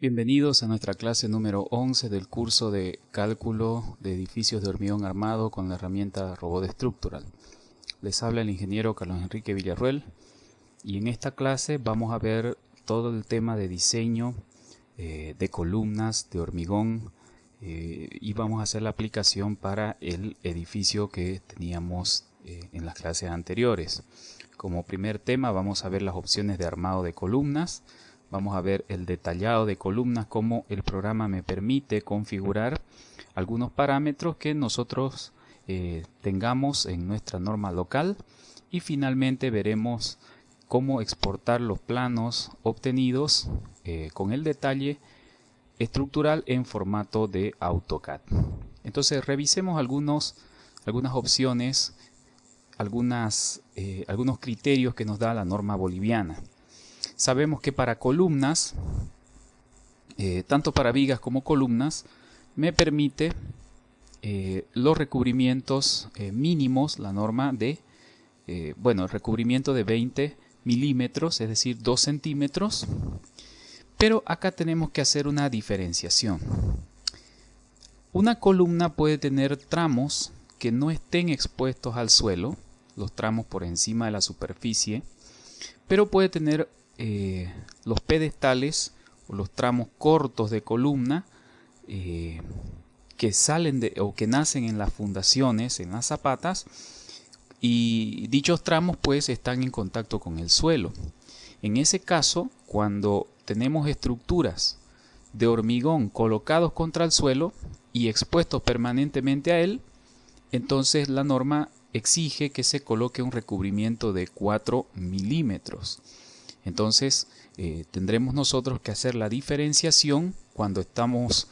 Bienvenidos a nuestra clase número 11 del curso de cálculo de edificios de hormigón armado con la herramienta Robot Structural. Les habla el ingeniero Carlos Enrique Villarruel y en esta clase vamos a ver todo el tema de diseño de columnas de hormigón y vamos a hacer la aplicación para el edificio que teníamos en las clases anteriores. Como primer tema vamos a ver las opciones de armado de columnas. Vamos a ver el detallado de columnas, cómo el programa me permite configurar algunos parámetros que nosotros tengamos en nuestra norma local. Y finalmente veremos cómo exportar los planos obtenidos con el detalle estructural en formato de AutoCAD. Entonces revisemos algunas opciones, algunos criterios que nos da la norma boliviana. Sabemos que para columnas, tanto para vigas como columnas, me permite los recubrimientos mínimos, la norma de, el recubrimiento de 20 milímetros, es decir, 2 centímetros. Pero acá tenemos que hacer una diferenciación. Una columna puede tener tramos que no estén expuestos al suelo, los tramos por encima de la superficie, pero puede tener los pedestales o los tramos cortos de columna que salen o que nacen en las fundaciones, en las zapatas, y dichos tramos pues están en contacto con el suelo. En ese caso, cuando tenemos estructuras de hormigón colocados contra el suelo y expuestos permanentemente a él, entonces la norma exige que se coloque un recubrimiento de 4 milímetros. Entonces tendremos nosotros que hacer la diferenciación cuando estemos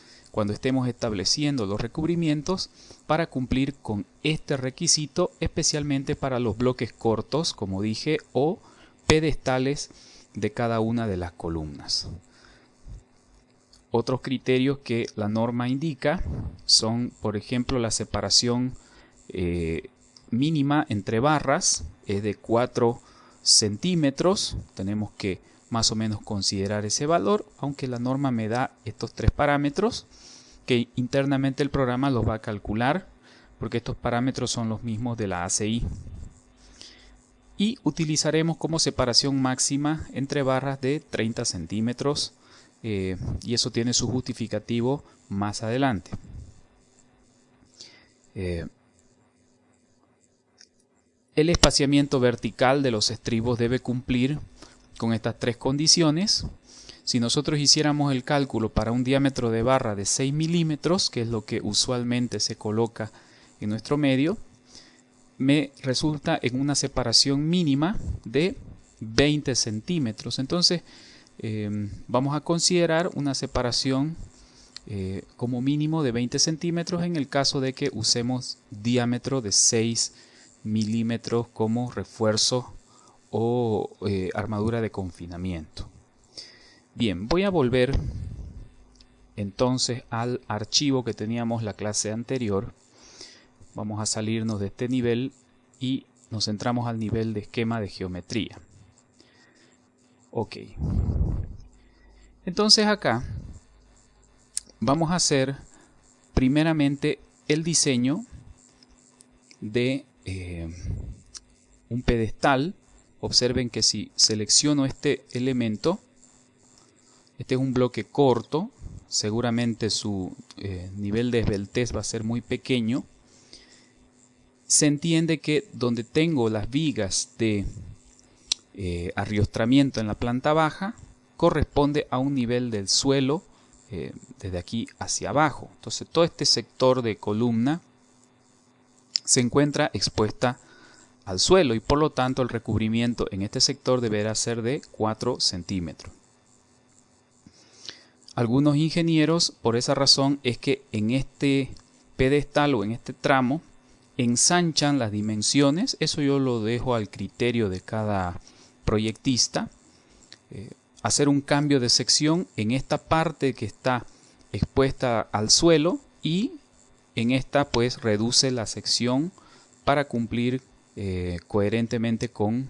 estableciendo los recubrimientos para cumplir con este requisito, especialmente para los bloques cortos, como dije, o pedestales de cada una de las columnas. Otros criterios que la norma indica son, por ejemplo, la separación mínima entre barras es de 4 centímetros. Tenemos que más o menos considerar ese valor, aunque la norma me da estos 3 parámetros que internamente el programa los va a calcular, porque estos parámetros son los mismos de la ACI. Y utilizaremos como separación máxima entre barras de 30 centímetros y eso tiene su justificativo más adelante. El espaciamiento vertical de los estribos debe cumplir con estas 3 condiciones. Si nosotros hiciéramos el cálculo para un diámetro de barra de 6 milímetros, que es lo que usualmente se coloca en nuestro medio, me resulta en una separación mínima de 20 centímetros. Entonces vamos a considerar una separación como mínimo de 20 centímetros en el caso de que usemos diámetro de 6 milímetros como refuerzo o armadura de confinamiento. Bien, voy a volver entonces al archivo que teníamos la clase anterior. Vamos a salirnos de este nivel y nos centramos al nivel de esquema de geometría. Ok. Entonces acá vamos a hacer primeramente el diseño de un pedestal. Observen que si selecciono este elemento, este es un bloque corto, seguramente su nivel de esbeltez va a ser muy pequeño. Se entiende que donde tengo las vigas de arriostramiento en la planta baja corresponde a un nivel del suelo desde aquí hacia abajo. Entonces todo este sector de columna se encuentra expuesta al suelo y por lo tanto el recubrimiento en este sector deberá ser de 4 centímetros. Algunos ingenieros, por esa razón, es que en este pedestal o en este tramo ensanchan las dimensiones. Eso yo lo dejo al criterio de cada proyectista. Hacer un cambio de sección en esta parte que está expuesta al suelo y en esta pues reduce la sección para cumplir coherentemente con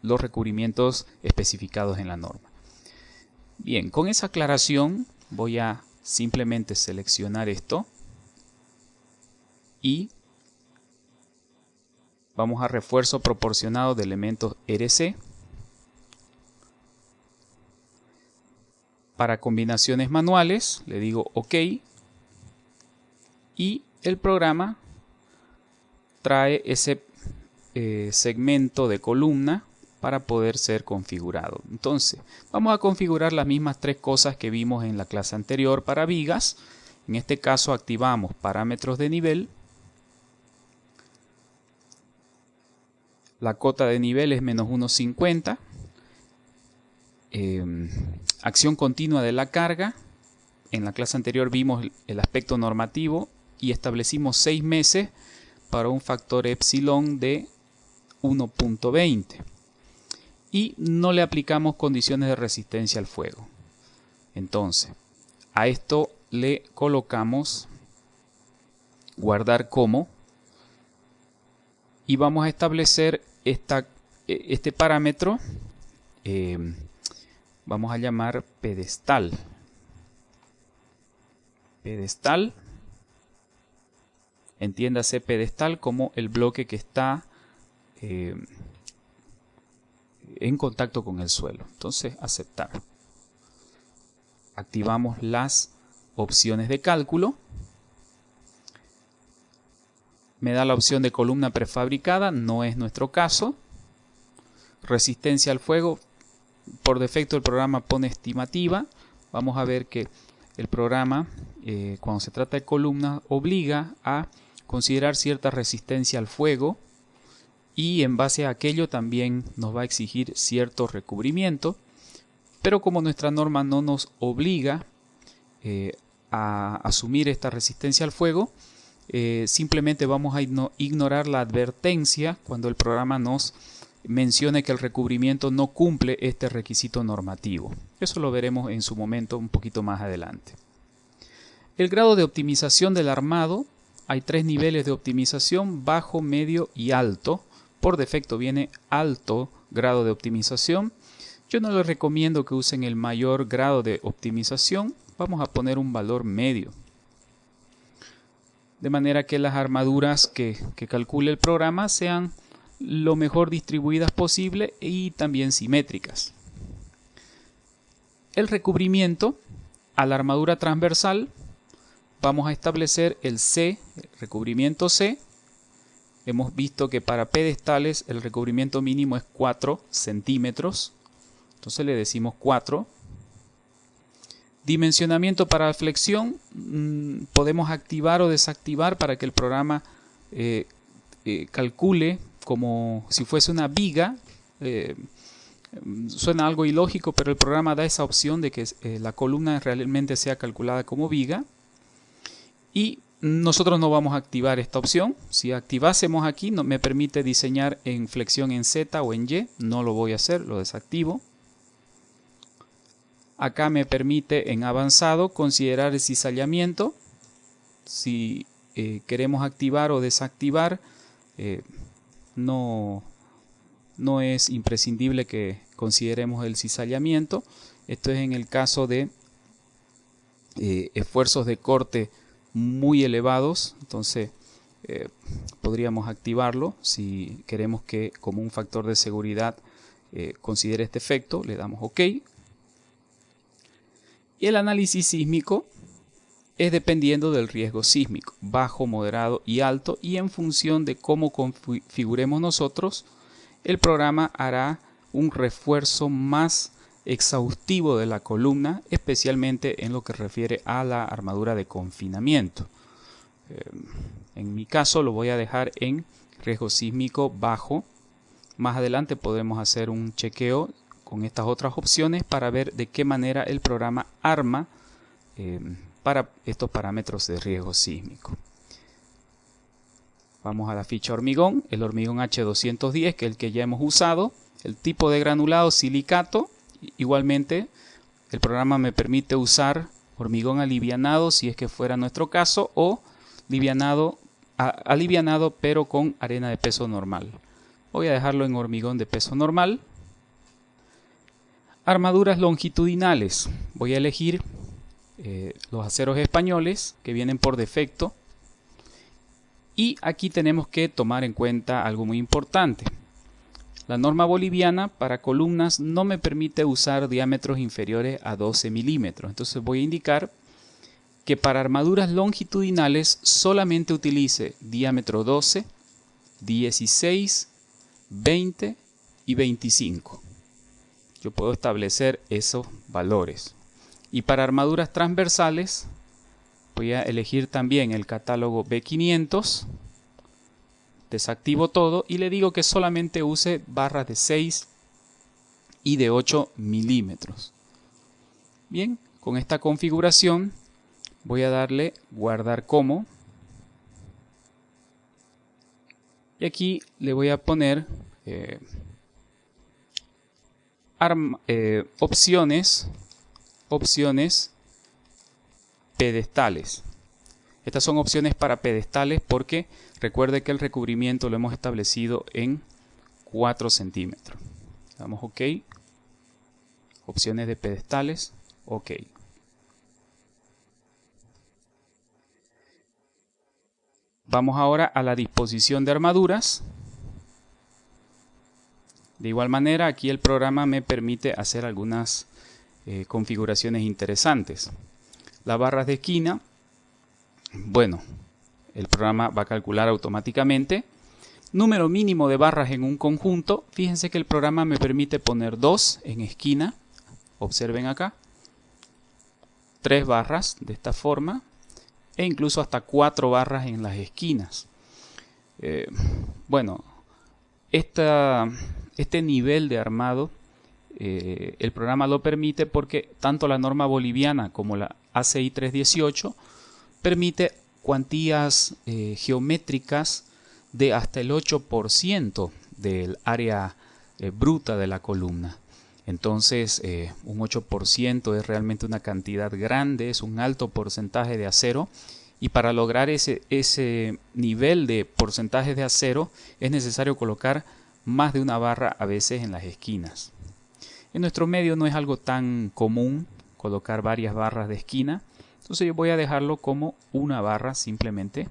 los recubrimientos especificados en la norma. Bien, con esa aclaración voy a simplemente seleccionar esto y vamos a refuerzo proporcionado de elementos RC. Para combinaciones manuales le digo OK y el programa trae ese segmento de columna para poder ser configurado. Entonces vamos a configurar las mismas tres cosas que vimos en la clase anterior para vigas. En este caso activamos parámetros de nivel. La cota de nivel es menos 1,50. Acción continua de la carga. En la clase anterior vimos el aspecto normativo y establecimos 6 meses para un factor epsilon de 1.20. Y no le aplicamos condiciones de resistencia al fuego. Entonces, a esto le colocamos guardar como y vamos a establecer este parámetro. Vamos a llamar pedestal. Pedestal, entiéndase pedestal como el bloque que está en contacto con el suelo. Entonces, aceptar. Activamos las opciones de cálculo. Me da la opción de columna prefabricada, no es nuestro caso. Resistencia al fuego, por defecto el programa pone estimativa. Vamos a ver que el programa, cuando se trata de columnas, obliga a considerar cierta resistencia al fuego y en base a aquello también nos va a exigir cierto recubrimiento. Pero como nuestra norma no nos obliga a asumir esta resistencia al fuego, simplemente vamos a ignorar la advertencia cuando el programa nos mencione que el recubrimiento no cumple este requisito normativo. Eso lo veremos en su momento un poquito más adelante. El grado de optimización del armado, hay 3 niveles de optimización: bajo, medio y alto. Por defecto viene alto grado de optimización. Yo no les recomiendo que usen el mayor grado de optimización. Vamos a poner un valor medio, de manera que las armaduras que calcule el programa sean lo mejor distribuidas posible y también simétricas. El recubrimiento a la armadura transversal, vamos a establecer el C, el recubrimiento C. Hemos visto que para pedestales el recubrimiento mínimo es 4 centímetros. Entonces le decimos 4. Dimensionamiento para flexión, podemos activar o desactivar para que el programa calcule como si fuese una viga. Suena algo ilógico, pero el programa da esa opción de que la columna realmente sea calculada como viga. Y nosotros no vamos a activar esta opción. Si activásemos aquí, me permite diseñar en flexión en Z o en Y. No lo voy a hacer, lo desactivo. Acá me permite en avanzado considerar el cizallamiento. Si queremos activar o desactivar, no es imprescindible que consideremos el cizallamiento. Esto es en el caso de esfuerzos de corte muy elevados. Entonces podríamos activarlo si queremos que como un factor de seguridad considere este efecto. Le damos OK. Y el análisis sísmico es dependiendo del riesgo sísmico, bajo, moderado y alto, y en función de cómo configuremos nosotros, el programa hará un refuerzo más exhaustivo de la columna, especialmente en lo que refiere a la armadura de confinamiento. En mi caso lo voy a dejar en riesgo sísmico bajo. Más adelante podremos hacer un chequeo con estas otras opciones para ver de qué manera el programa arma para estos parámetros de riesgo sísmico. Vamos a la ficha hormigón, el hormigón H210, que es el que ya hemos usado. El tipo de granulado silicato. Igualmente el programa me permite usar hormigón alivianado si es que fuera nuestro caso, o alivianado pero con arena de peso normal. Voy a dejarlo en hormigón de peso normal. Armaduras longitudinales. Voy a elegir los aceros españoles que vienen por defecto. Y aquí tenemos que tomar en cuenta algo muy importante. La norma boliviana para columnas no me permite usar diámetros inferiores a 12 milímetros. Entonces voy a indicar que para armaduras longitudinales solamente utilice diámetro 12, 16, 20 y 25. Yo puedo establecer esos valores. Y para armaduras transversales voy a elegir también el catálogo B500. Desactivo todo y le digo que solamente use barras de 6 y de 8 milímetros. Bien, con esta configuración voy a darle guardar como. Y aquí le voy a poner opciones pedestales. Estas son opciones para pedestales porque recuerde que el recubrimiento lo hemos establecido en 4 centímetros. Damos OK. Opciones de pedestales. OK. Vamos ahora a la disposición de armaduras. De igual manera, aquí el programa me permite hacer algunas configuraciones interesantes. Las barras de esquina. Bueno, el programa va a calcular automáticamente. Número mínimo de barras en un conjunto. Fíjense que el programa me permite poner 2 en esquina. Observen acá. 3 barras de esta forma. E incluso hasta 4 barras en las esquinas. Bueno, este nivel de armado el programa lo permite porque tanto la norma boliviana como la ACI 318 permite cuantías geométricas de hasta el 8% del área bruta de la columna. Entonces un 8% es realmente una cantidad grande, es un alto porcentaje de acero, y para lograr ese nivel de porcentaje de acero es necesario colocar más de una barra a veces en las esquinas. En nuestro medio no es algo tan común colocar varias barras de esquina. Entonces yo voy a dejarlo como una barra simplemente,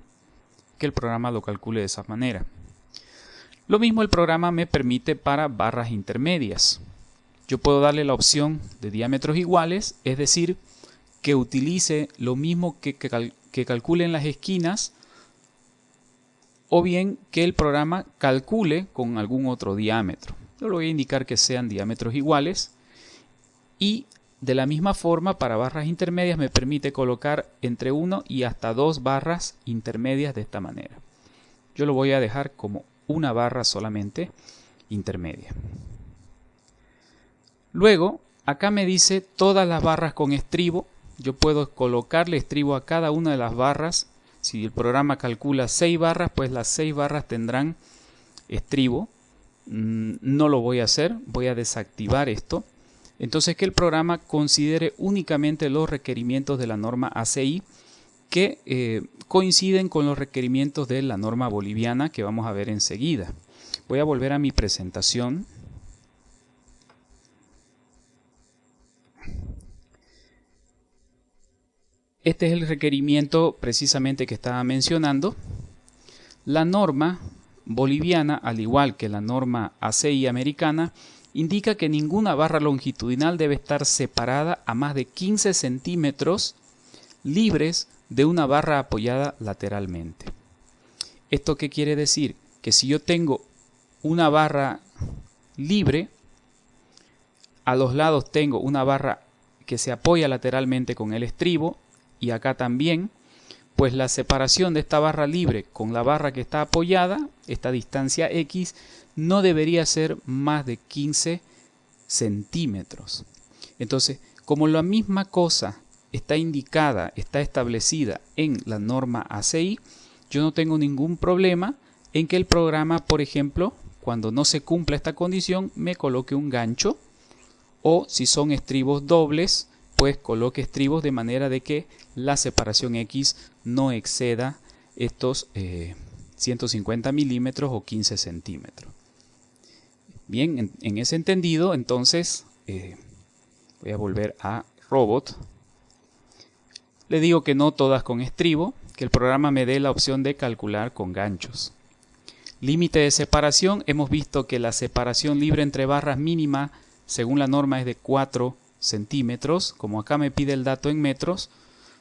que el programa lo calcule de esa manera. Lo mismo el programa me permite para barras intermedias. Yo puedo darle la opción de diámetros iguales, es decir, que utilice lo mismo que calcule en las esquinas, o bien que el programa calcule con algún otro diámetro. Yo le voy a indicar que sean diámetros iguales y de la misma forma, para barras intermedias me permite colocar entre 1 y hasta 2 barras intermedias de esta manera. Yo lo voy a dejar como una barra solamente intermedia. Luego, acá me dice todas las barras con estribo. Yo puedo colocarle estribo a cada una de las barras. Si el programa calcula 6 barras, pues las 6 barras tendrán estribo. No lo voy a hacer, voy a desactivar esto. Entonces que el programa considere únicamente los requerimientos de la norma ACI que coinciden con los requerimientos de la norma boliviana que vamos a ver enseguida. Voy a volver a mi presentación. Este es el requerimiento precisamente que estaba mencionando. La norma boliviana, al igual que la norma ACI americana, indica que ninguna barra longitudinal debe estar separada a más de 15 centímetros libres de una barra apoyada lateralmente. ¿Esto qué quiere decir? Que si yo tengo una barra libre, a los lados tengo una barra que se apoya lateralmente con el estribo, y acá también, pues la separación de esta barra libre con la barra que está apoyada, esta distancia X, no debería ser más de 15 centímetros. Entonces, como la misma cosa está indicada, está establecida en la norma ACI, yo no tengo ningún problema en que el programa, por ejemplo, cuando no se cumpla esta condición, me coloque un gancho, o si son estribos dobles, pues coloque estribos de manera de que la separación X no exceda estos 150 milímetros o 15 centímetros. Bien, en ese entendido, entonces Voy a volver a Robot. Le digo que no todas con estribo, que el programa me dé la opción de calcular con ganchos. Límite de separación, hemos visto que la separación libre entre barras mínima según la norma es de 4 centímetros, como acá me pide el dato en metros,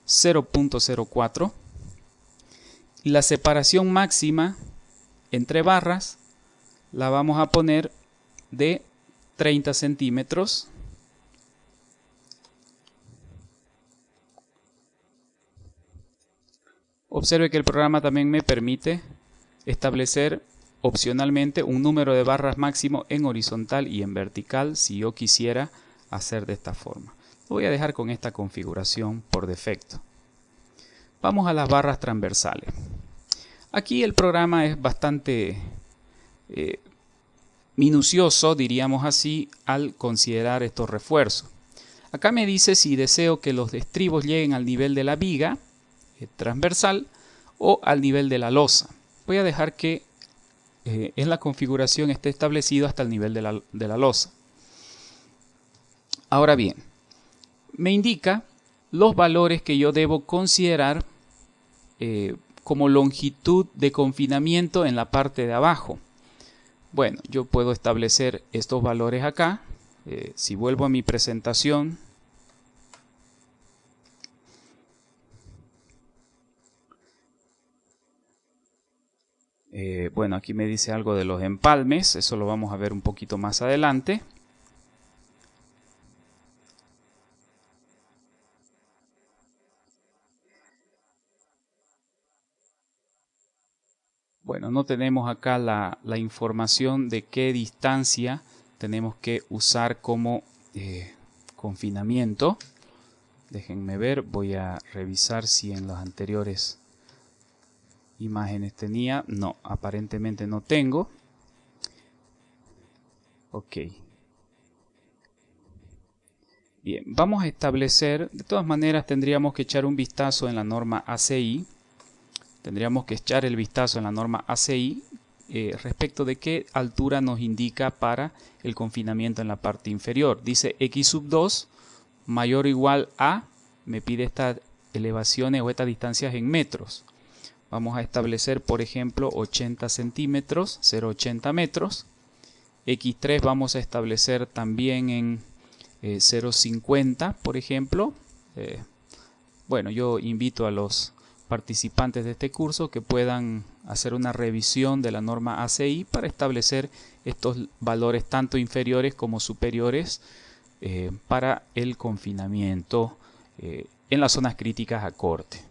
0.04. Y la separación máxima entre barras la vamos a poner de 30 centímetros. Observe que el programa también me permite establecer opcionalmente un número de barras máximo en horizontal y en vertical si yo quisiera hacer de esta forma. Lo voy a dejar con esta configuración por defecto. Vamos a las barras transversales. Aquí el programa es bastante minucioso, diríamos así, al considerar estos refuerzos. Acá me dice si deseo que los estribos lleguen al nivel de la viga transversal o al nivel de la losa. Voy a dejar que en la configuración esté establecido hasta el nivel de la losa. Ahora bien, me indica los valores que yo debo considerar como longitud de confinamiento en la parte de abajo. Bueno, yo puedo establecer estos valores acá. Si vuelvo a mi presentación, bueno, aquí me dice algo de los empalmes, eso lo vamos a ver un poquito más adelante. Bueno, no tenemos acá la información de qué distancia tenemos que usar como confinamiento. Déjenme ver, voy a revisar si en las anteriores imágenes tenía. No, aparentemente no tengo. Ok. Bien, vamos a establecer, de todas maneras tendríamos que echar un vistazo en la norma ACI. Tendríamos que echar el vistazo en la norma ACI respecto de qué altura nos indica para el confinamiento en la parte inferior. Dice x sub 2 mayor o igual a, me pide estas elevaciones o estas distancias en metros. Vamos a establecer, por ejemplo, 80 centímetros, 0,80 metros. X3 vamos a establecer también en 0,50, por ejemplo. Bueno, yo invito a los participantes de este curso que puedan hacer una revisión de la norma ACI para establecer estos valores tanto inferiores como superiores para el confinamiento en las zonas críticas a corte.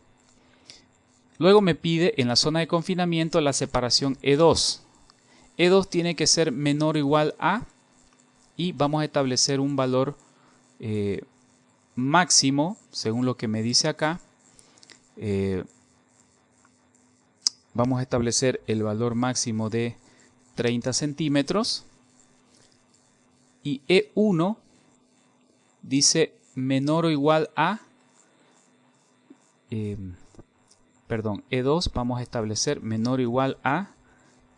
Luego me pide en la zona de confinamiento la separación E2. E2 tiene que ser menor o igual a, y vamos a establecer un valor máximo, según lo que me dice acá. Vamos a establecer el valor máximo de 30 centímetros. Y E1 dice menor o igual a... E2 vamos a establecer menor o igual a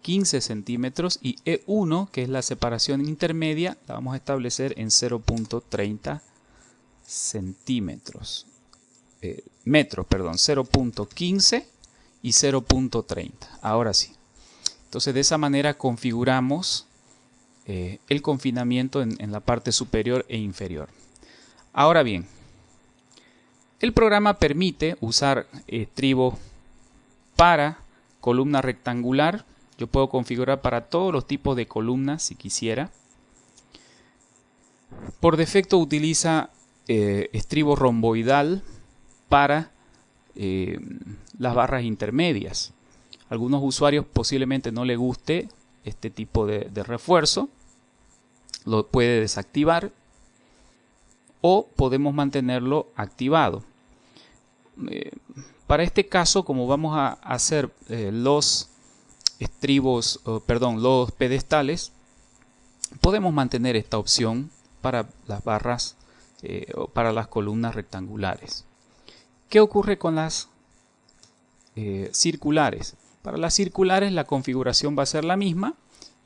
15 centímetros y E1, que es la separación intermedia, la vamos a establecer en 0.30 centímetros. Metros, perdón, 0.15 y 0.30. Ahora sí. Entonces de esa manera configuramos el confinamiento en la parte superior e inferior. Ahora bien, el programa permite usar estribo para columna rectangular. Yo puedo configurar para todos los tipos de columnas si quisiera. Por defecto utiliza estribo romboidal para las barras intermedias. Algunos usuarios posiblemente no les guste este tipo de refuerzo. Lo puede desactivar o podemos mantenerlo activado. Para este caso, como vamos a hacer los estribos, los pedestales, podemos mantener esta opción para las barras o para las columnas rectangulares. ¿Qué ocurre con las circulares? Para las circulares la configuración va a ser la misma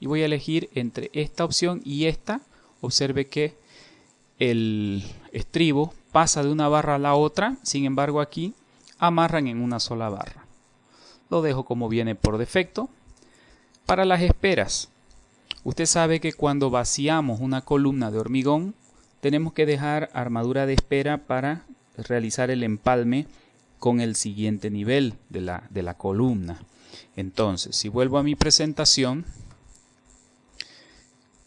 y voy a elegir entre esta opción y esta. Observe que el estribo pasa de una barra a la otra, sin embargo aquí amarran en una sola barra. Lo dejo como viene por defecto. Para las esperas, usted sabe que cuando vaciamos una columna de hormigón, tenemos que dejar armadura de espera para realizar el empalme con el siguiente nivel de la columna. Entonces, si vuelvo a mi presentación,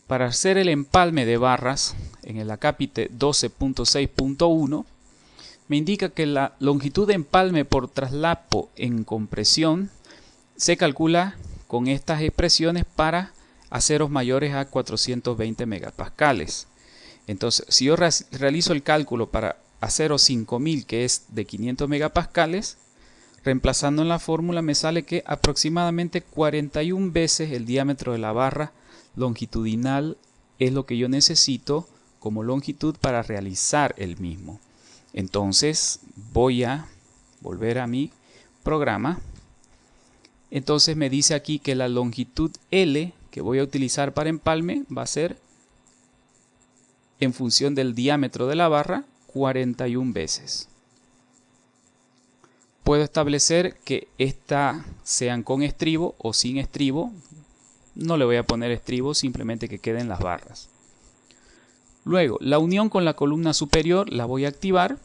para hacer el empalme de barras en el acápite 12.6.1, me indica que la longitud de empalme por traslapo en compresión se calcula con estas expresiones para aceros mayores a 420 megapascales. Entonces, si yo realizo el cálculo para acero 5000, que es de 500 megapascales, reemplazando en la fórmula me sale que aproximadamente 41 veces el diámetro de la barra longitudinal es lo que yo necesito como longitud para realizar el mismo. Entonces voy a volver a mi programa. Entonces me dice aquí que la longitud L que voy a utilizar para empalme va a ser, en función del diámetro de la barra, 41 veces. Puedo establecer que estas sean con estribo o sin estribo. No le voy a poner estribo, simplemente que queden las barras. Luego, la unión con la columna superior la voy a activar,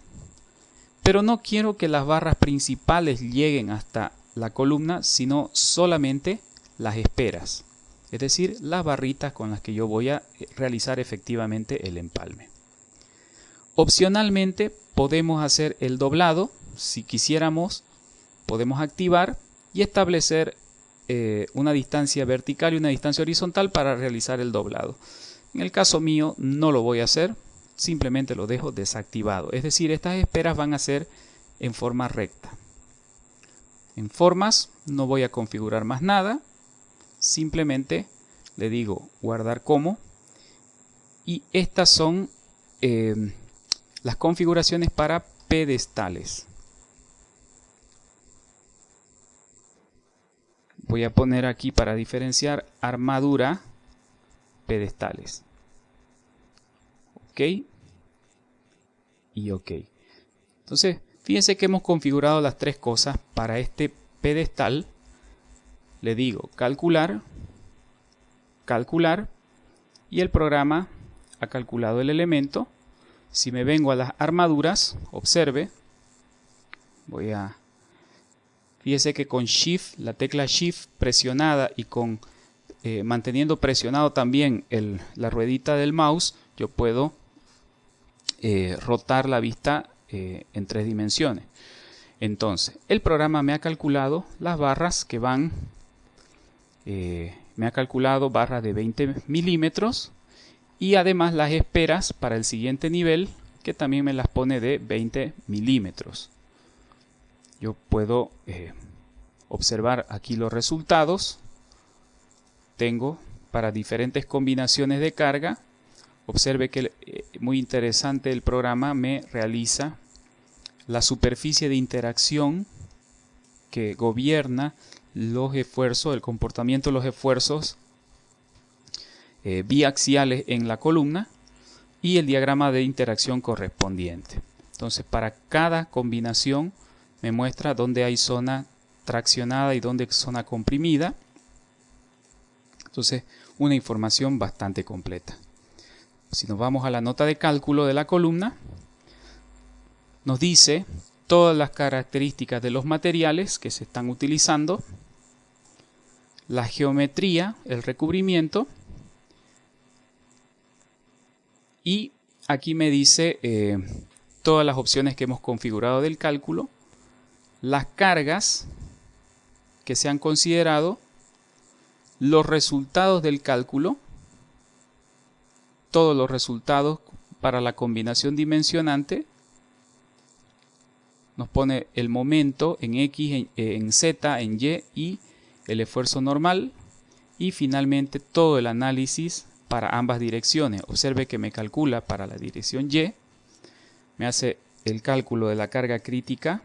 pero no quiero que las barras principales lleguen hasta la columna, sino solamente las esperas, es decir, las barritas con las que yo voy a realizar efectivamente el empalme. Opcionalmente podemos hacer el doblado. Si quisiéramos, podemos activar y establecer una distancia vertical y una distancia horizontal para realizar el doblado. En el caso mío no lo voy a hacer, simplemente lo dejo desactivado. Es decir, estas esperas van a ser en forma recta. En formas no voy a configurar más nada, simplemente le digo guardar como, y estas son las configuraciones para pedestales. Voy a poner aquí, para diferenciar, armadura pedestales. Ok. Y ok. Entonces, fíjense que hemos configurado las tres cosas para este pedestal. Le digo calcular, calcular, y el programa ha calculado el elemento. Si me vengo a las armaduras, observe, fíjese que con Shift, la tecla Shift presionada y con manteniendo presionado también la ruedita del mouse, yo puedo rotar la vista en 3 dimensiones. Entonces, el programa me ha calculado las barras que van, me ha calculado barras de 20 milímetros y además las esperas para el siguiente nivel, que también me las pone de 20 milímetros. Yo puedo observar aquí los resultados. Tengo para diferentes combinaciones de carga. Observe que muy interesante, el programa me realiza la superficie de interacción que gobierna los esfuerzos, el comportamiento de los esfuerzos biaxiales en la columna y el diagrama de interacción correspondiente. Entonces, para cada combinación me muestra dónde hay zona traccionada y dónde hay zona comprimida. Entonces, una información bastante completa. Si nos vamos a la nota de cálculo de la columna, nos dice todas las características de los materiales que se están utilizando, la geometría, el recubrimiento, y aquí me dice todas las opciones que hemos configurado del cálculo, las cargas que se han considerado, los resultados del cálculo, todos los resultados para la combinación dimensionante, nos pone el momento en X, en Z, en Y y el esfuerzo normal, y finalmente todo el análisis para ambas direcciones. Observe que me calcula para la dirección Y, me hace el cálculo de la carga crítica,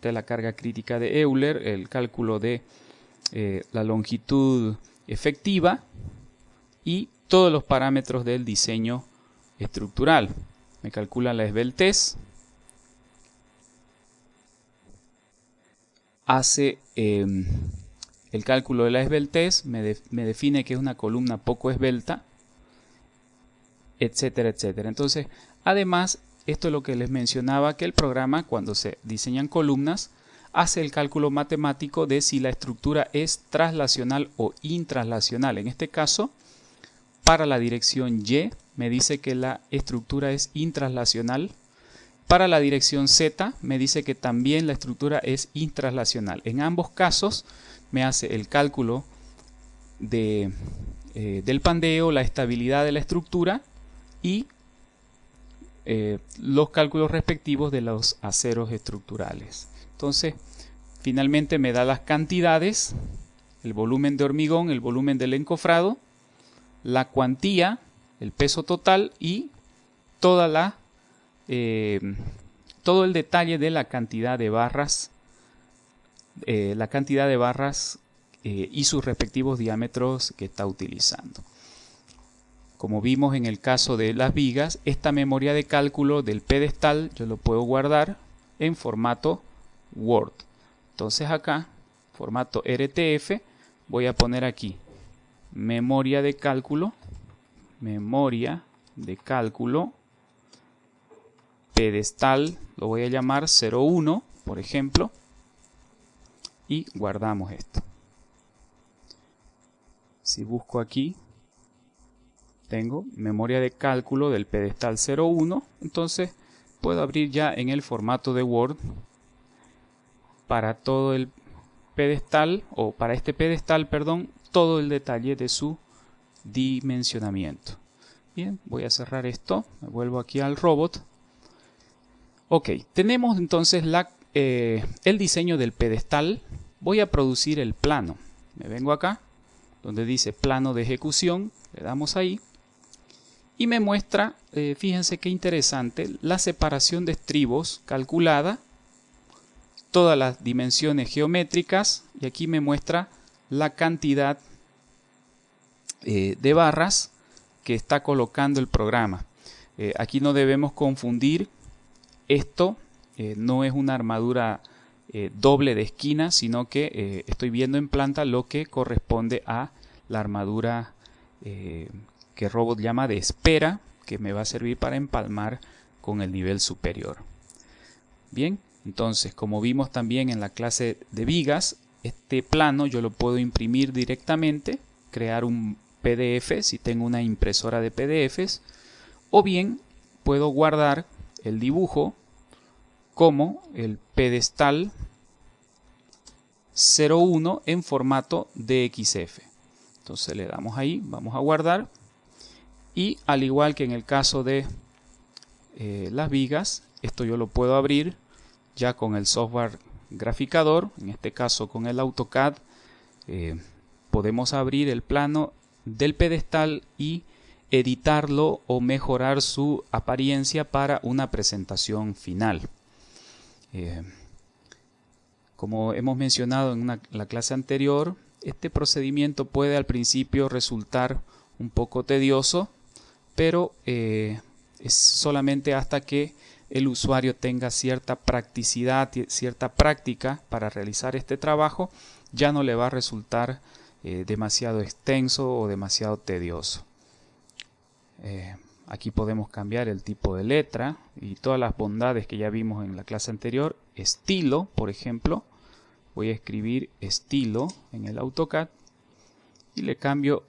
de la carga crítica de Euler, el cálculo de la longitud efectiva y todos los parámetros del diseño estructural. me calcula la esbeltez, hace el cálculo de la esbeltez, me define que es una columna poco esbelta, etcétera, etcétera. Entonces, además, esto es lo que les mencionaba, que el programa, cuando se diseñan columnas, hace el cálculo matemático de si la estructura es traslacional o intraslacional. En este caso, para la dirección Y, me dice que la estructura es intraslacional. Para la dirección Z, me dice que también la estructura es intraslacional. En ambos casos, me hace el cálculo del pandeo, la estabilidad de la estructura y los cálculos respectivos de los aceros estructurales. Entonces, finalmente me da las cantidades, el volumen de hormigón, el volumen del encofrado, la cuantía, el peso total y todo el detalle de la cantidad de barras, y sus respectivos diámetros que está utilizando. Como vimos en el caso de las vigas, esta memoria de cálculo del pedestal yo lo puedo guardar en formato Word. Entonces acá, formato RTF, voy a poner aquí memoria de cálculo, pedestal, lo voy a llamar 01, por ejemplo, y guardamos esto. Si busco aquí, tengo memoria de cálculo del pedestal 01, entonces puedo abrir ya en el formato de Word para todo el pedestal, o para este pedestal, perdón, todo el detalle de su dimensionamiento. Bien, voy a cerrar esto, me vuelvo aquí al robot. Ok, tenemos entonces el diseño del pedestal. Voy a producir el plano. Me vengo acá, donde dice plano de ejecución, le damos ahí. Y me muestra, fíjense qué interesante, la separación de estribos calculada, todas las dimensiones geométricas, y aquí me muestra la cantidad de barras que está colocando el programa. Aquí no debemos confundir, esto no es una armadura doble de esquina, sino que estoy viendo en planta lo que corresponde a la armadura que Robot llama de espera, que me va a servir para empalmar con el nivel superior. Bien, entonces, como vimos también en la clase de vigas, este plano yo lo puedo imprimir directamente, crear un PDF si tengo una impresora de PDFs, o bien puedo guardar el dibujo como el pedestal 01 en formato DXF. Entonces le damos ahí, vamos a guardar, y al igual que en el caso de las vigas, esto yo lo puedo abrir ya con el software graficador, en este caso con el AutoCAD. Podemos abrir el plano del pedestal y editarlo o mejorar su apariencia para una presentación final. Como hemos mencionado en la clase anterior, este procedimiento puede al principio resultar un poco tedioso, pero es solamente hasta que el usuario tenga cierta practicidad, cierta práctica para realizar este trabajo, ya no le va a resultar demasiado extenso o demasiado tedioso. Aquí podemos cambiar el tipo de letra y todas las bondades que ya vimos en la clase anterior. Estilo, por ejemplo, voy a escribir estilo en el AutoCAD y le cambio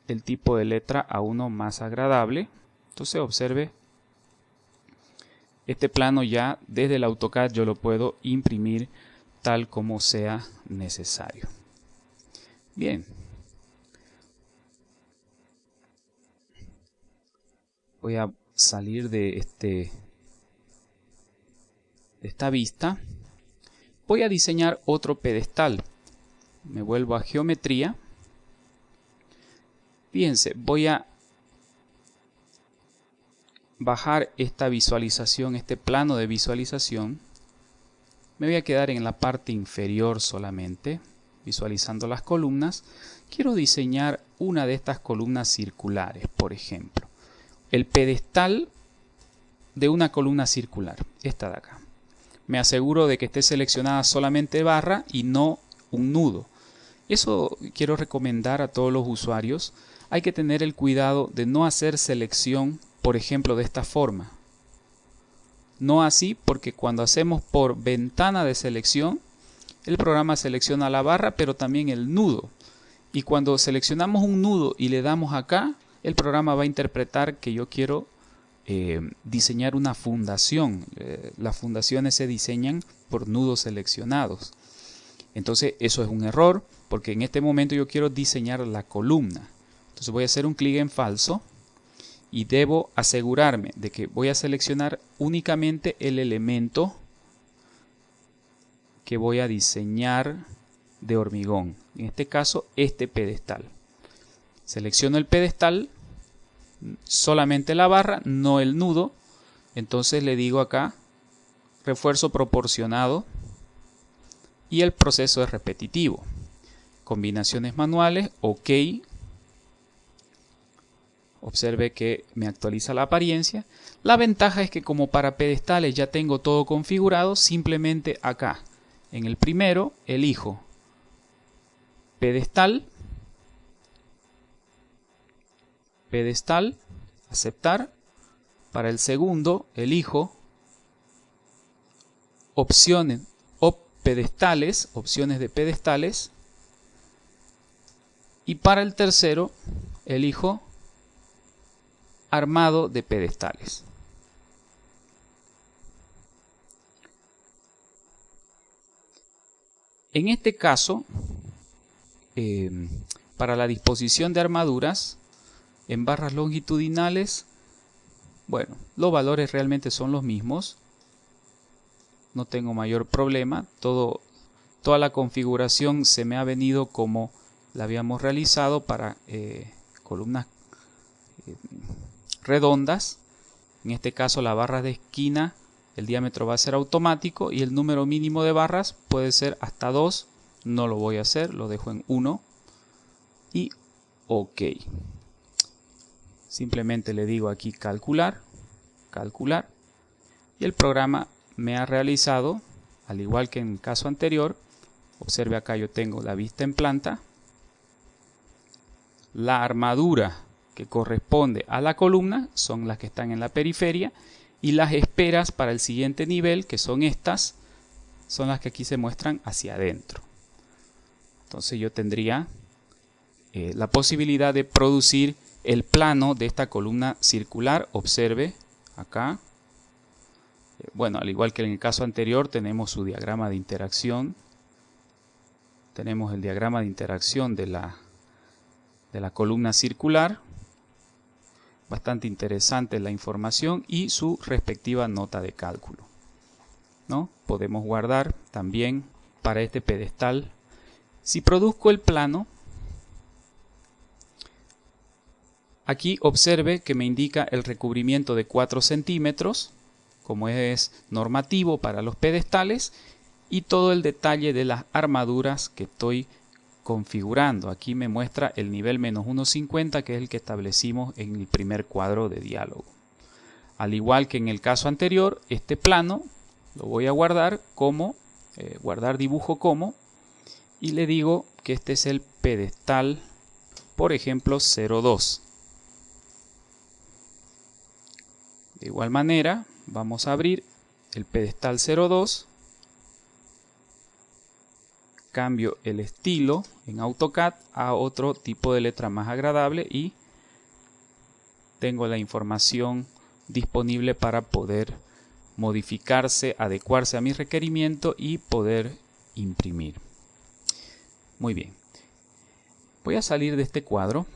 el tipo de letra a uno más agradable. Entonces observe, este plano ya desde el AutoCAD yo lo puedo imprimir tal como sea necesario. Bien. Voy a salir de esta vista. Voy a diseñar otro pedestal. Me vuelvo a geometría. Fíjense, voy a bajar esta visualización, este plano de visualización. Me voy a quedar en la parte inferior solamente, visualizando las columnas. Quiero diseñar una de estas columnas circulares, por ejemplo. El pedestal de una columna circular, esta de acá. Me aseguro de que esté seleccionada solamente barra y no un nudo. Eso quiero recomendar a todos los usuarios. Hay que tener el cuidado de no hacer selección, por ejemplo, de esta forma. No así, porque cuando hacemos por ventana de selección, el programa selecciona la barra, pero también el nudo. Y cuando seleccionamos un nudo y le damos acá, el programa va a interpretar que yo quiero diseñar una fundación. Las fundaciones se diseñan por nudos seleccionados. Entonces eso es un error, porque en este momento yo quiero diseñar la columna. Entonces voy a hacer un clic en falso y debo asegurarme de que voy a seleccionar únicamente el elemento que voy a diseñar de hormigón. En este caso, este pedestal. Selecciono el pedestal, solamente la barra, no el nudo. Entonces le digo acá, refuerzo proporcionado, y el proceso es repetitivo. Combinaciones manuales, OK. Observe que me actualiza la apariencia. La ventaja es que como para pedestales ya tengo todo configurado, simplemente acá, en el primero, elijo pedestal, aceptar. Para el segundo, elijo opciones de pedestales. Y para el tercero, elijo armado de pedestales. En este caso, para la disposición de armaduras en barras longitudinales, bueno, los valores realmente son los mismos. No tengo mayor problema. Toda la configuración se me ha venido como la habíamos realizado para columnas redondas. En este caso, la barra de esquina, el diámetro va a ser automático y el número mínimo de barras puede ser hasta 2. No lo voy a hacer, lo dejo en 1 y OK. Simplemente le digo aquí calcular y el programa me ha realizado, al igual que en el caso anterior. Observe acá, yo tengo la vista en planta, la armadura que corresponde a la columna son las que están en la periferia, y las esperas para el siguiente nivel, que son estas, son las que aquí se muestran hacia adentro. Entonces yo tendría la posibilidad de producir el plano de esta columna circular. Observe acá. Bueno, al igual que en el caso anterior, tenemos su diagrama de interacción. Tenemos el diagrama de interacción de la columna circular. Bastante interesante la información y su respectiva nota de cálculo, ¿no? Podemos guardar también para este pedestal. Si produzco el plano, aquí observe que me indica el recubrimiento de 4 centímetros, como es normativo para los pedestales, y todo el detalle de las armaduras que estoy configurando. Aquí me muestra el nivel menos 1.50, que es el que establecimos en el primer cuadro de diálogo. Al igual que en el caso anterior, este plano lo voy a guardar como, guardar dibujo como, y le digo que este es el pedestal, por ejemplo, 0.2. De igual manera, vamos a abrir el pedestal 0.2. Cambio el estilo en AutoCAD a otro tipo de letra más agradable y tengo la información disponible para poder modificarse, adecuarse a mi requerimiento y poder imprimir. Muy bien. Voy a salir de este cuadro.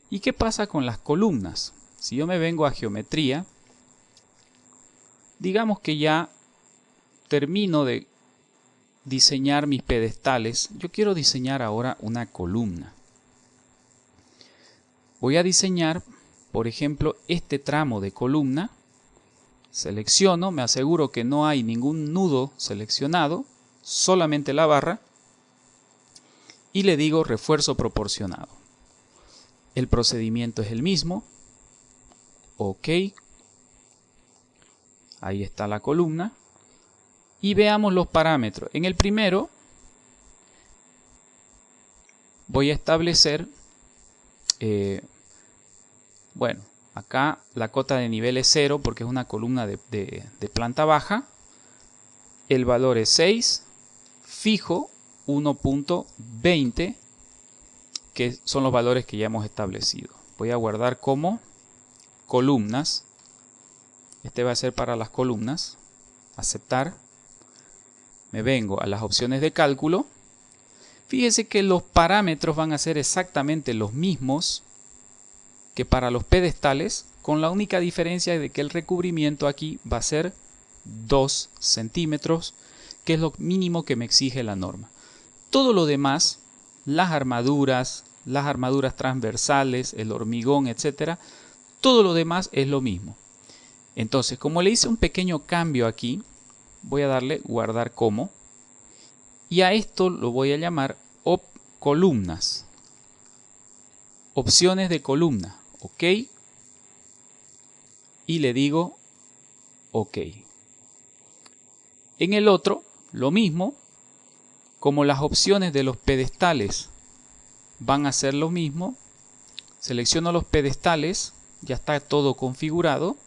¿Y qué pasa con las columnas? Si yo me vengo a geometría, digamos que ya termino de diseñar mis pedestales. Yo quiero diseñar ahora una columna. Voy a diseñar, por ejemplo, este tramo de columna. Selecciono, me aseguro que no hay ningún nudo seleccionado, solamente la barra, y le digo refuerzo proporcionado. El procedimiento es el mismo. OK. Ahí está la columna. Y veamos los parámetros. En el primero voy a establecer, bueno, acá la cota de nivel es 0 porque es una columna de planta baja. El valor es 6, fijo 1.20, que son los valores que ya hemos establecido. Voy a guardar como columnas. Este va a ser para las columnas. Aceptar. Me vengo a las opciones de cálculo. Fíjese que los parámetros van a ser exactamente los mismos que para los pedestales, con la única diferencia de que el recubrimiento aquí va a ser 2 centímetros, que es lo mínimo que me exige la norma. Todo lo demás, las armaduras transversales, el hormigón, etcétera, todo lo demás es lo mismo. Entonces, como le hice un pequeño cambio aquí, voy a darle guardar como, y a esto lo voy a llamar columnas, opciones de columna, ok, y le digo ok. En el otro, lo mismo, como las opciones de los pedestales van a ser lo mismo, selecciono los pedestales, ya está todo configurado.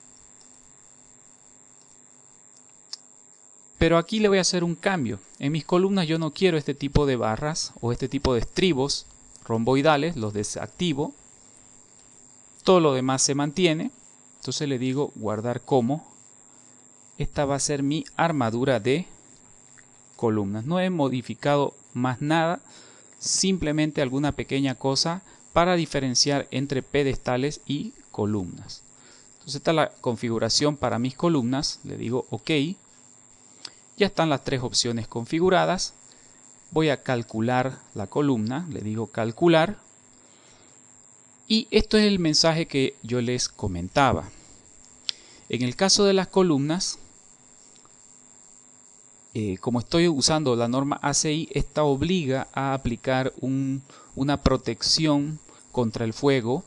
Pero aquí le voy a hacer un cambio. En mis columnas yo no quiero este tipo de barras o este tipo de estribos romboidales, los desactivo. Todo lo demás se mantiene. Entonces le digo guardar como. Esta va a ser mi armadura de columnas. No he modificado más nada, simplemente alguna pequeña cosa para diferenciar entre pedestales y columnas. Entonces esta es la configuración para mis columnas. Le digo OK. Ya están las tres opciones configuradas. Voy a calcular la columna. Le digo calcular. Y esto es el mensaje que yo les comentaba. En el caso de las columnas, como estoy usando la norma ACI, esta obliga a aplicar una protección contra el fuego.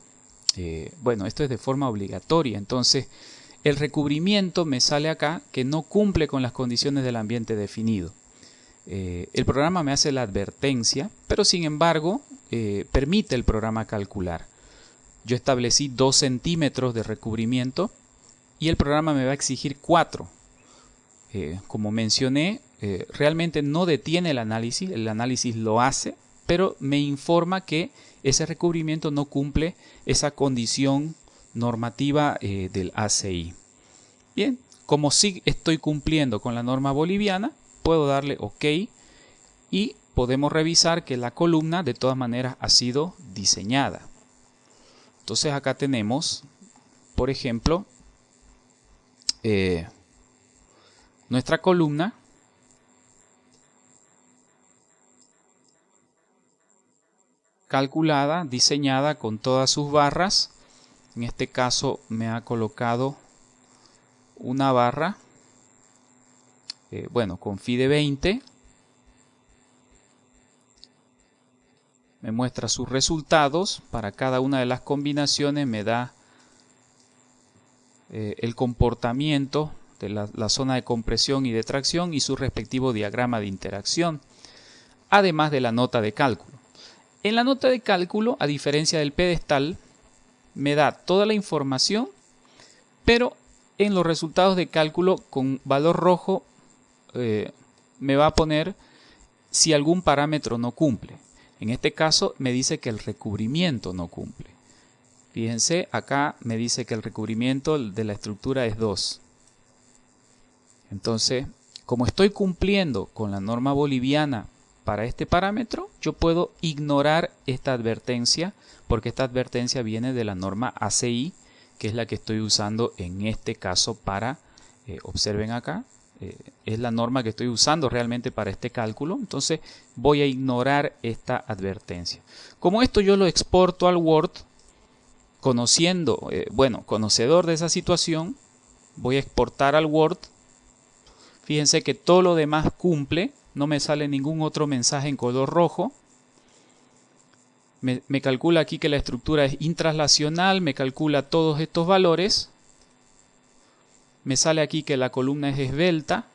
Bueno, esto es de forma obligatoria. Entonces, el recubrimiento me sale acá que no cumple con las condiciones del ambiente definido. El programa me hace la advertencia, pero sin embargo permite el programa calcular. Yo establecí 2 centímetros de recubrimiento y el programa me va a exigir 4. Como mencioné, realmente no detiene el análisis lo hace, pero me informa que ese recubrimiento no cumple esa condición normativa del ACI. Bien, como sí estoy cumpliendo con la norma boliviana, puedo darle OK y podemos revisar que la columna de todas maneras ha sido diseñada. Entonces acá tenemos, por ejemplo, nuestra columna calculada, diseñada con todas sus barras. En este caso me ha colocado una barra, bueno, con FIDE 20. Me muestra sus resultados. Para cada una de las combinaciones me da el comportamiento de la zona de compresión y de tracción y su respectivo diagrama de interacción, además de la nota de cálculo. En la nota de cálculo, a diferencia del pedestal, me da toda la información, pero en los resultados de cálculo con valor rojo me va a poner si algún parámetro no cumple. En este caso me dice que el recubrimiento no cumple. Fíjense, acá me dice que el recubrimiento de la estructura es 2. Entonces, como estoy cumpliendo con la norma boliviana para este parámetro, yo puedo ignorar esta advertencia, porque esta advertencia viene de la norma ACI, que es la que estoy usando en este caso para, observen acá, es la norma que estoy usando realmente para este cálculo. Entonces voy a ignorar esta advertencia. Como esto yo lo exporto al Word, conocedor de esa situación, voy a exportar al Word. Fíjense que todo lo demás cumple, no me sale ningún otro mensaje en color rojo. Me calcula aquí que la estructura es intranslacional, me calcula todos estos valores. Me sale aquí que la columna es esbelta.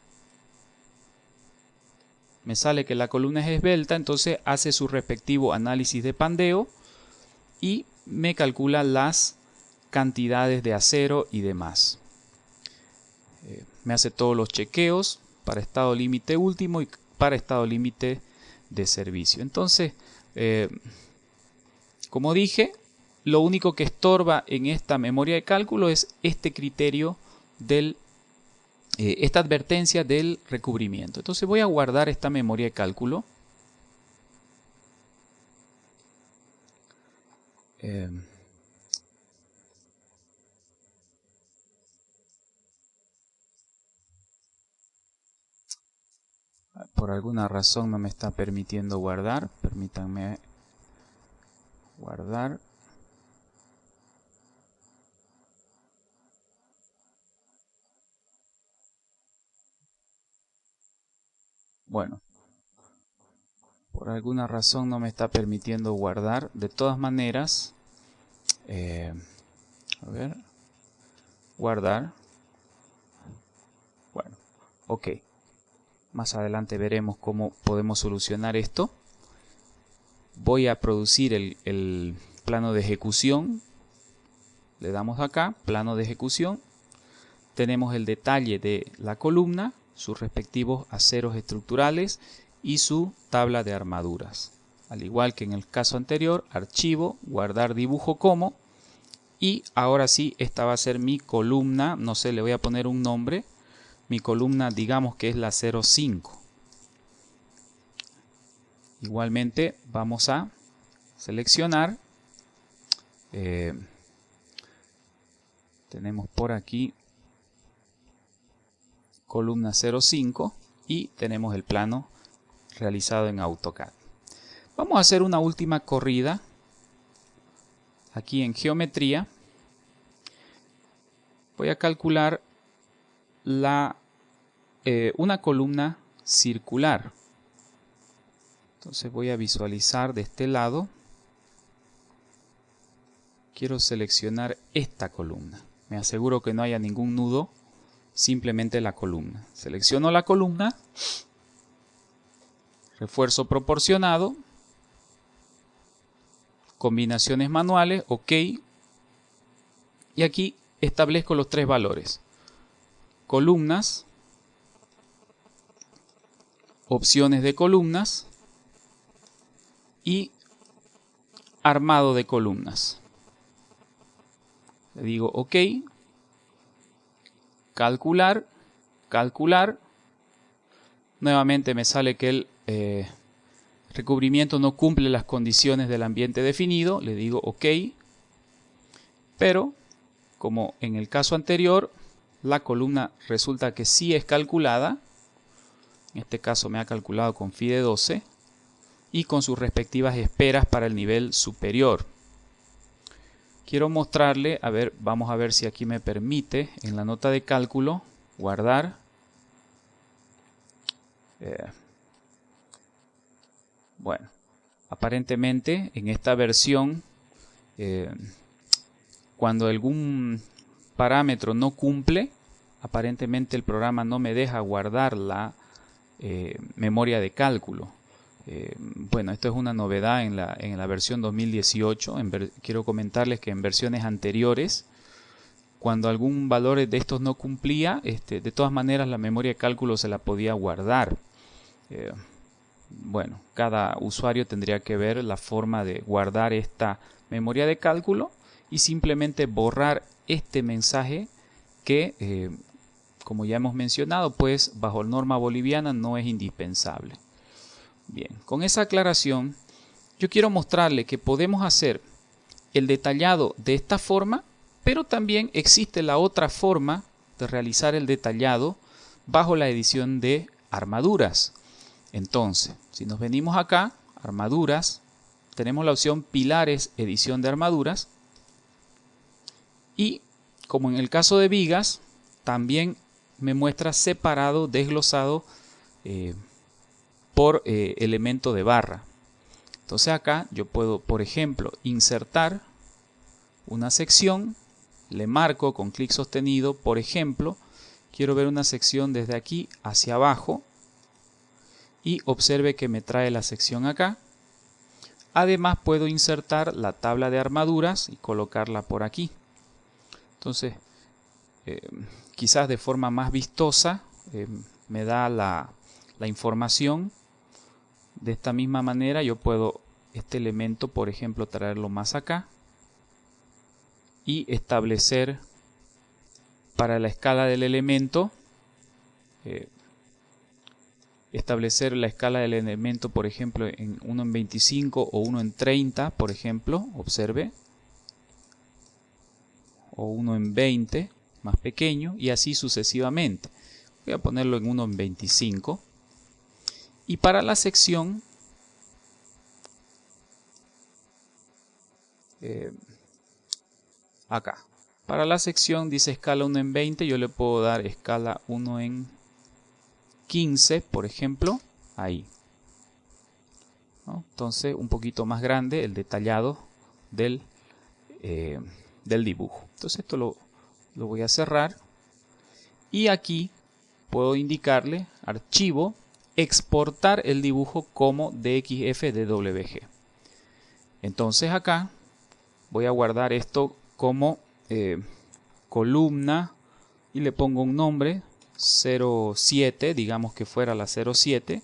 Entonces hace su respectivo análisis de pandeo y me calcula las cantidades de acero y demás. Me hace todos los chequeos para estado límite último y para estado límite de servicio. Entonces, como dije, lo único que estorba en esta memoria de cálculo es este criterio esta advertencia del recubrimiento. Entonces voy a guardar esta memoria de cálculo. Por alguna razón no me está permitiendo guardar. Permítanme guardar. Bueno, por alguna razón no me está permitiendo guardar. De todas maneras, a ver, guardar. Bueno, ok. Más adelante veremos cómo podemos solucionar esto. Voy a producir el plano de ejecución. Le damos acá, plano de ejecución. Tenemos el detalle de la columna, sus respectivos aceros estructurales y su tabla de armaduras. Al igual que en el caso anterior, archivo, guardar dibujo como. Y ahora sí, esta va a ser mi columna. No sé, le voy a poner un nombre. Mi columna, digamos que es la 05. Igualmente vamos a seleccionar. Tenemos por aquí columna 05 y tenemos el plano realizado en AutoCAD. Vamos a hacer una última corrida aquí en geometría. Voy a calcular una columna circular. Entonces voy a visualizar de este lado. Quiero seleccionar esta columna. Me aseguro que no haya ningún nudo, simplemente la columna. Selecciono la columna, refuerzo proporcionado, combinaciones manuales, OK. Y aquí establezco los tres valores. Columnas, opciones de columnas y armado de columnas. Le digo OK, calcular, calcular. Nuevamente me sale que el recubrimiento no cumple las condiciones del ambiente definido. Le digo OK, pero como en el caso anterior, la columna resulta que sí es calculada. En este caso me ha calculado con FIDE 12 y con sus respectivas esperas para el nivel superior. Quiero mostrarle, a ver, vamos a ver si aquí me permite en la nota de cálculo guardar. Bueno, aparentemente en esta versión, cuando algún parámetro no cumple, aparentemente el programa no me deja guardar la memoria de cálculo. Bueno, esto es una novedad en la versión 2018. Quiero comentarles que en versiones anteriores, cuando algún valor de estos no cumplía, de todas maneras la memoria de cálculo se la podía guardar. Bueno, cada usuario tendría que ver la forma de guardar esta memoria de cálculo y simplemente borrar este mensaje que, como ya hemos mencionado, pues bajo norma boliviana no es indispensable. Bien, con esa aclaración, yo quiero mostrarle que podemos hacer el detallado de esta forma, pero también existe la otra forma de realizar el detallado bajo la edición de armaduras. Entonces, si nos venimos acá, armaduras, tenemos la opción pilares, edición de armaduras. Y como en el caso de vigas, también me muestra separado, desglosado por elemento de barra. Entonces acá yo puedo, por ejemplo, insertar una sección, le marco con clic sostenido, por ejemplo, quiero ver una sección desde aquí hacia abajo y observe que me trae la sección acá. Además puedo insertar la tabla de armaduras y colocarla por aquí. Entonces, quizás de forma más vistosa me da la información. De esta misma manera yo puedo este elemento, por ejemplo, traerlo más acá y establecer para la escala del elemento, por ejemplo, en 1 en 25 o 1 en 30, por ejemplo, observe, o 1 en 20, más pequeño, y así sucesivamente. Voy a ponerlo en 1 en 25. Y para la sección, acá, para la sección dice escala 1 en 20, yo le puedo dar escala 1 en 15, por ejemplo, ahí, ¿no? Entonces, un poquito más grande el detallado del dibujo. Entonces, esto lo voy a cerrar. Y aquí puedo indicarle archivo, exportar el dibujo como DXF-DWG. Entonces, acá voy a guardar esto como columna y le pongo un nombre 07, digamos que fuera la 07,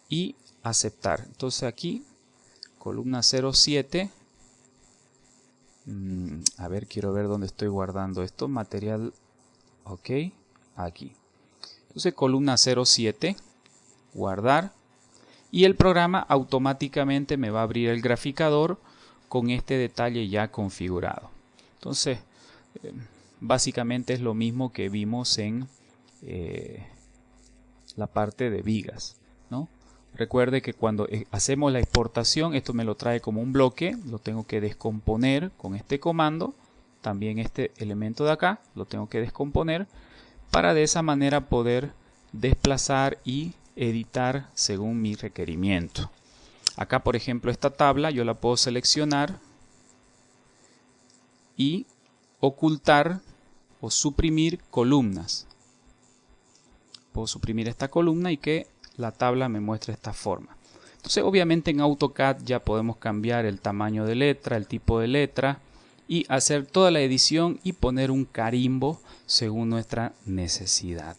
y aceptar. Entonces aquí columna 07, a ver, quiero ver dónde estoy guardando esto, material, ok, aquí. Entonces columna 07, guardar, y el programa automáticamente me va a abrir el graficador con este detalle ya configurado. Entonces, básicamente es lo mismo que vimos en la parte de vigas, ¿no? Recuerde que cuando hacemos la exportación, esto me lo trae como un bloque, lo tengo que descomponer con este comando. También este elemento de acá lo tengo que descomponer para de esa manera poder desplazar y editar según mi requerimiento. Acá, por ejemplo, esta tabla yo la puedo seleccionar y ocultar o suprimir columnas. Puedo suprimir esta columna y que la tabla me muestre esta forma. Entonces, obviamente en AutoCAD ya podemos cambiar el tamaño de letra, el tipo de letra y hacer toda la edición y poner un carimbo según nuestra necesidad.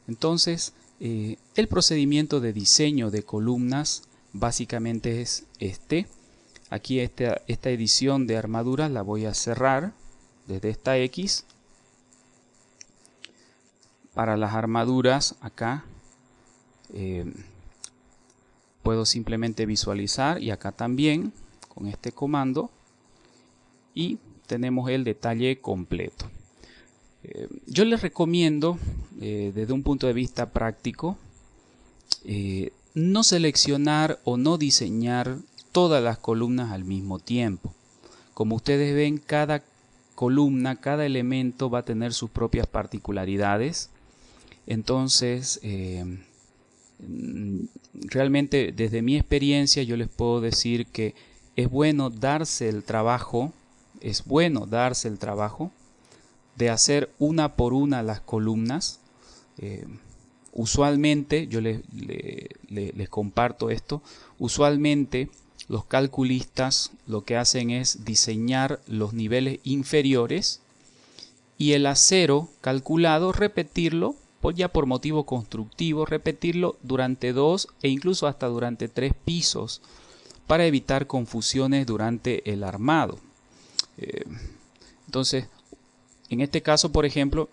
Entonces, el procedimiento de diseño de columnas básicamente es este. Aquí esta edición de armaduras la voy a cerrar desde esta X. Para las armaduras acá puedo simplemente visualizar y acá también con este comando y tenemos el detalle completo. Yo les recomiendo desde un punto de vista práctico no seleccionar o no diseñar todas las columnas al mismo tiempo. Como ustedes ven, cada columna, cada elemento va a tener sus propias particularidades. Entonces, realmente desde mi experiencia yo les puedo decir que es bueno darse el trabajo de hacer una por una las columnas. Usualmente, yo les comparto esto, usualmente los calculistas lo que hacen es diseñar los niveles inferiores y el acero calculado repetirlo, ya por motivo constructivo, repetirlo durante 2 e incluso hasta durante 3 pisos para evitar confusiones durante el armado. Entonces, en este caso, por ejemplo,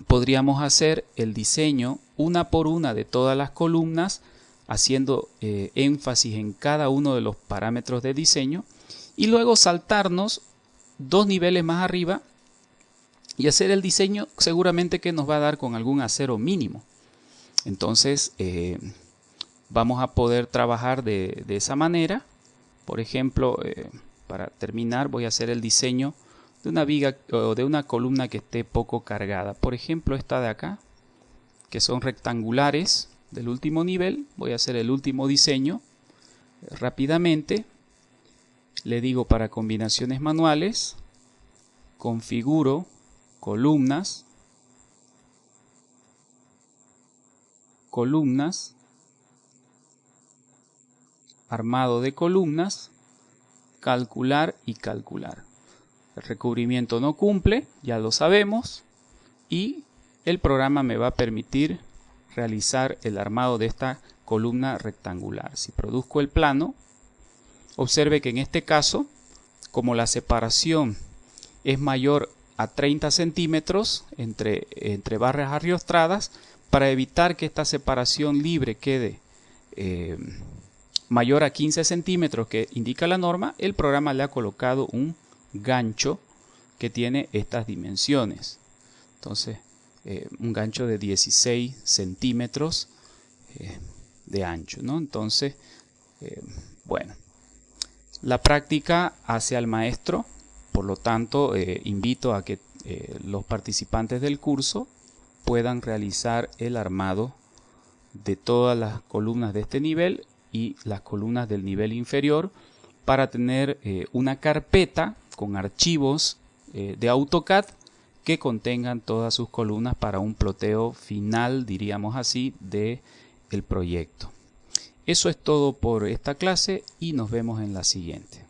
podríamos hacer el diseño una por una de todas las columnas, haciendo énfasis en cada uno de los parámetros de diseño y luego saltarnos 2 niveles más arriba y hacer el diseño seguramente que nos va a dar con algún acero mínimo. Entonces vamos a poder trabajar de esa manera. Por ejemplo, para terminar voy a hacer el diseño de una viga o de una columna que esté poco cargada. Por ejemplo, esta de acá, que son rectangulares del último nivel. Voy a hacer el último diseño rápidamente. Le digo para combinaciones manuales, configuro columnas, armado de columnas, calcular y calcular. El recubrimiento no cumple, ya lo sabemos, y el programa me va a permitir realizar el armado de esta columna rectangular. Si produzco el plano, observe que en este caso, como la separación es mayor a 30 centímetros entre barras arriostradas, para evitar que esta separación libre quede mayor a 15 centímetros que indica la norma, el programa le ha colocado un gancho que tiene estas dimensiones. Entonces, un gancho de 16 centímetros de ancho, ¿no? Entonces, bueno, la práctica hace al maestro, por lo tanto, invito a que los participantes del curso puedan realizar el armado de todas las columnas de este nivel y las columnas del nivel inferior para tener una carpeta con archivos de AutoCAD que contengan todas sus columnas para un ploteo final, diríamos así, del proyecto. Eso es todo por esta clase y nos vemos en la siguiente.